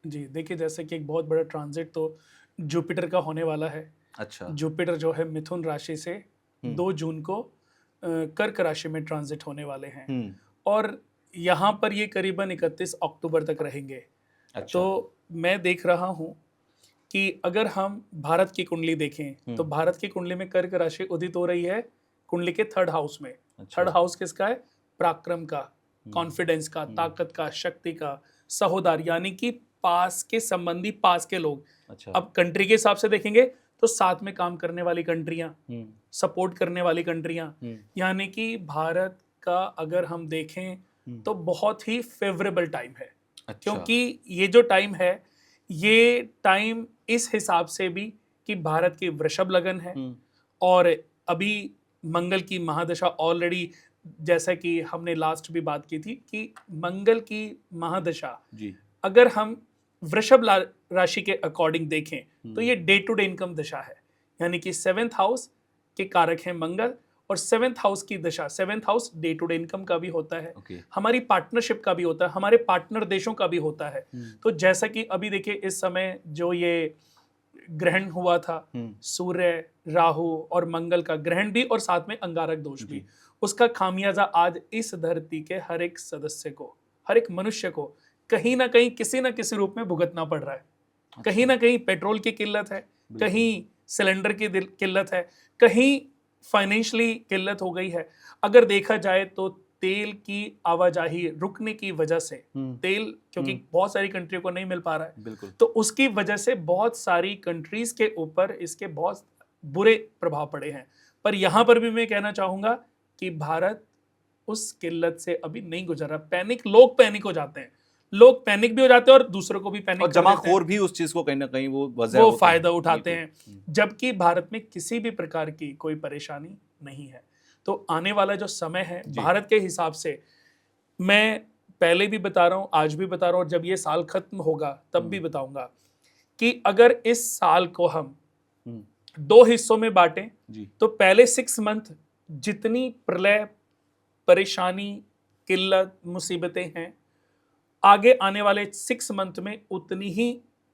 जी, देखिए जैसे कि एक बहुत बड़ा ट्रांजिट तो जुपिटर का होने वाला है। अच्छा। जुपिटर जो है मिथुन राशि से हम्म 2 जून को कर्क राशि में ट्रांजिट होने वाले हैं हम्म और यहाँ पर ये करीबन 31 अक्टूबर तक रहेंगे। अच्छा। तो मैं देख रहा हूँ कि अगर हम भारत की कुंडली देखें, तो हम्म भारत की कुंडली में कर्क राशि उदित हो रही है कुंडली के थर्ड हाउस में। थर्ड अच्छा। हाउस किसका है? पराक्रम का, हम्म कॉन्फिडेंस का, हम्म ताकत का, शक्ति का, सहोदर यानी कि पास के संबंधी, पास के लोग। अच्छा। अब कंट्री के हिसाब से देखेंगे तो साथ में काम करने वाली कंट्रियां, हम्म सपोर्ट करने वाली कंट्रियां, हम्म यानी कि भारत का अगर हम देखें हम्म तो बहुत ही फेवरेबल टाइम है। अच्छा। क्योंकि ये जो टाइम है, ये टाइम इस हिसाब से भी कि भारत की वृषभ लगन है हम्म और अभी मंगल की महादशा ऑलरेडी, जैसा कि हमने लास्ट भी बात की थी कि मंगल की महादशा जी। अगर हम वृषभ राशि के अकॉर्डिंग देखें तो हम्म ये डे टू डे इनकम दशा है। यानी कि सेवेंथ हाउस के कारक हैं मंगल और सेवेंथ हाउस की दशा, seventh house day to day income का भी होता है, ओके। हमारी पार्टनरशिप का भी होता है, हमारे पार्टनर देशों का भी होता है। हम्म तो जैसा कि अभी देखिए इस समय जो ये ग्रहण हुआ था, हम्म सूर्य, राहु और मंगल का ग्रहण भी और साथ में अंगारक दोष भी, जी। उसका खामियाजा आज इस धरती के हर एक सदस्य को, हर एक मनुष्य को कहीं ना कहीं किसी ना किसी रूप में भुगतना पड़ रहा है। कहीं अच्छा। ना कहीं पेट्रोल की किल्लत है, बिल्कुल। कहीं सिलेंडर की किल्लत है, कहीं फाइनेंशियली किल्लत हो गई है। अगर देखा जाए तो तेल की आवाजाही रुकने की वजह से, हम्म तेल क्योंकि हम्म बहुत सारी कंट्रियों को नहीं मिल पा रहा है, बिल्कुल। तो उसकी वजह से बहुत सारी कंट्रीज के ऊपर इसके बहुत बुरे प्रभाव पड़े हैं। पर यहां पर भी मैं कहना चाहूंगा कि भारत उस किल्लत से अभी नहीं गुजर रहा। पैनिक, लोग पैनिक हो जाते हैं, लोग पैनिक भी हो जाते हैं और दूसरों को भी और पैनिक कर देते हैं, जमाखोर भी उस चीज को कहीं ना कहीं वो वजह वो होते हैं। फायदा उठाते बिल्कुल। हैं। जबकि भारत में किसी भी प्रकार की कोई परेशानी नहीं है। तो आने वाला जो समय है जी। भारत के हिसाब से, मैं पहले भी बता रहा हूं, आज भी बता रहा हूं और जब ये साल खत्म होगा तब भी हम्म बताऊंगा कि अगर इस साल को हम हम्म 2 हिस्सों में बांटें जी। तो पहले 6 मंथ जितनी प्रलय, परेशानी, किल्लत, मुसीबतें हैं, आगे आने वाले 6 मंथ में उतनी ही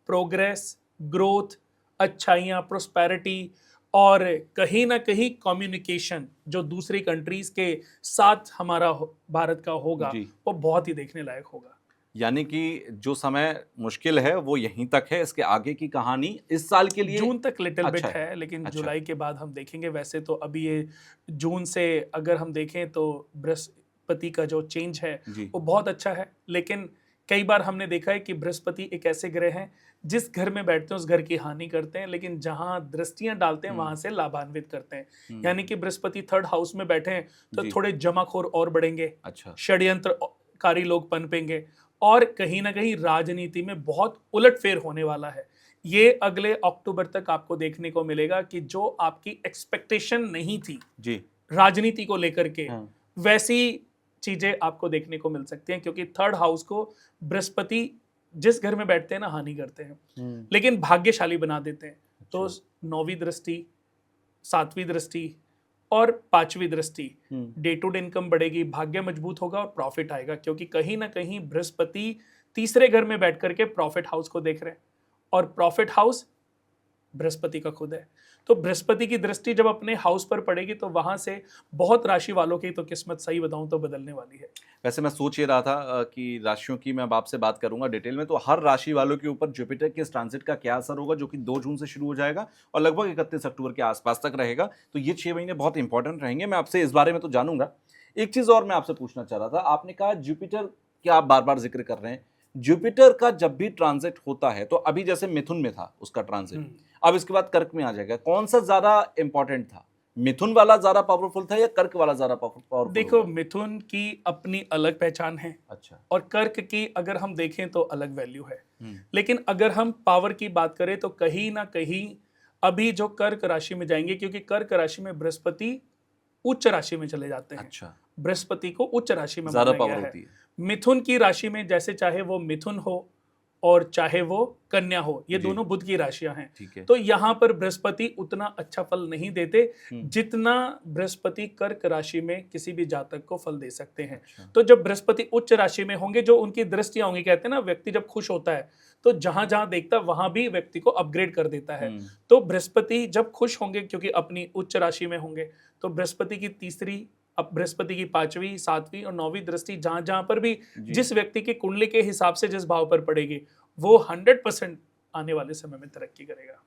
प्रोग्रेस, ग्रोथ, अच्छाइयाँ, प्रोस्पेरिटी और कहीं ना कहीं कम्युनिकेशन जो दूसरी कंट्रीज के साथ हमारा भारत का होगा, जी। वो बहुत ही देखने लायक होगा। यानी कि जो समय मुश्किल है वो यहीं तक है, इसके आगे की कहानी इस साल के लिए जून तक लिटिल अच्छा बिट है। है, लेकिन अच्छा। जुलाई के बाद हम देखेंगे। वैसे तो अभी ये जून से अगर हम देखें तो बृहस्पति का जो चेंज है जी। वो बहुत अच्छा है, लेकिन कई बार हमने देखा है कि बृहस्पति एक ऐसे ग्रह हैं जिस घर में बैठते हैं उस घर की हानि करते हैं, लेकिन जहां दृष्टियां डालते हैं हम्म वहां से लाभान्वित करते हैं। हम्म यानी कि बृहस्पति थर्ड हाउस में बैठे हैं तो जी। थोड़े जमाखोर और बढ़ेंगे, अच्छा। षड्यंत्रकारी लोग पनपेंगे और कहीं ना कहीं राजनीति में बहुत उलटफेर होने वाला है। ये अगले अक्टूबर तक आपको देखने को मिलेगा कि जो आपकी एक्सपेक्टेशन नहीं थी जी। राजनीति को लेकर के, हाँ। वैसी चीजें आपको देखने को मिल सकती हैं, क्योंकि थर्ड हाउस को बृहस्पति जिस घर में बैठते हैं ना हानि करते हैं, हम्म लेकिन भाग्यशाली बना देते हैं। तो अच्छा। नौवीं दृष्टि, सातवीं दृष्टि और पांचवी दृष्टि, हम्म डे टू डे इनकम बढ़ेगी, भाग्य मजबूत होगा और प्रॉफिट आएगा, क्योंकि कहीं ना कहीं बृहस्पति तीसरे घर में बैठ करके प्रॉफिट हाउस को देख रहे हैं और प्रॉफिट हाउस बृहस्पति का खुद है। तो बृहस्पति की दृष्टि जब अपने हाउस पर पड़ेगी तो वहां से बहुत राशि वालों की तो किस्मत, सही बताऊं तो, बदलने वाली है। वैसे मैं सोच ये रहा था कि राशियों की मैं अब आपसे बात करूंगा डिटेल में, तो हर राशि वालों के ऊपर जुपिटर के इस ट्रांजिट का क्या असर होगा, जो कि 2 जून से शुरू हो जाएगा और लगभग 31 अक्टूबर के आसपास तक रहेगा। तो ये 6 महीने बहुत इंपॉर्टेंट रहेंगे, मैं आपसे इस बारे में तो जानूंगा। एक चीज और मैं आपसे पूछना चाह रहा था, आपने कहा जुपिटर क्या आप बार बार जिक्र कर रहे हैं, जुपिटर का जब भी ट्रांजिट होता है तो अभी जैसे मिथुन में था उसका ट्रांजिट, हम्म। अब इसके बाद कर्क में आ जाएगा, कौन सा ज्यादा इंपॉर्टेंट था, मिथुन वाला ज्यादा पावरफुल था या कर्क वाला ज्यादा पावरफुल देखो, होगा? मिथुन की अपनी अलग पहचान है अच्छा। और कर्क की अगर हम देखें तो अलग वैल्यू है। हम्म लेकिन अगर हम पावर की बात करें तो कहीं ना कहीं अभी जो कर्क राशि में जाएंगे, क्योंकि कर्क राशि में बृहस्पति उच्च राशि में चले जाते हैं, अच्छा। बृहस्पति को उच्च राशि में ज्यादा माना पावर गया है। होती है। मिथुन की राशि में जैसे चाहे वो मिथुन हो और चाहे वो कन्या हो, ये जी। दोनों बुध की राशियां हैं। ठीक है। तो यहाँ पर बृहस्पति उतना अच्छा फल नहीं देते जितना बृहस्पति कर्क राशि में किसी भी जातक को फल दे सकते हैं। अच्छा। तो जब बृहस्पति उच्च राशि में होंगे, जो उनकी दृष्टियां होंगी, कहते हैं ना व्यक्ति जब खुश होता है तो जहां जहां देखता है वहां भी व्यक्ति को अपग्रेड कर देता है। तो बृहस्पति जब खुश होंगे क्योंकि अपनी उच्च राशि में होंगे, तो बृहस्पति की तीसरी, अब बृहस्पति की 5वीं, 7वीं और 9वीं दृष्टि जहां जहां पर भी जी। जिस व्यक्ति की कुंडली के हिसाब से जिस भाव पर पड़ेगी, वो 100% आने वाले समय में तरक्की करेगा।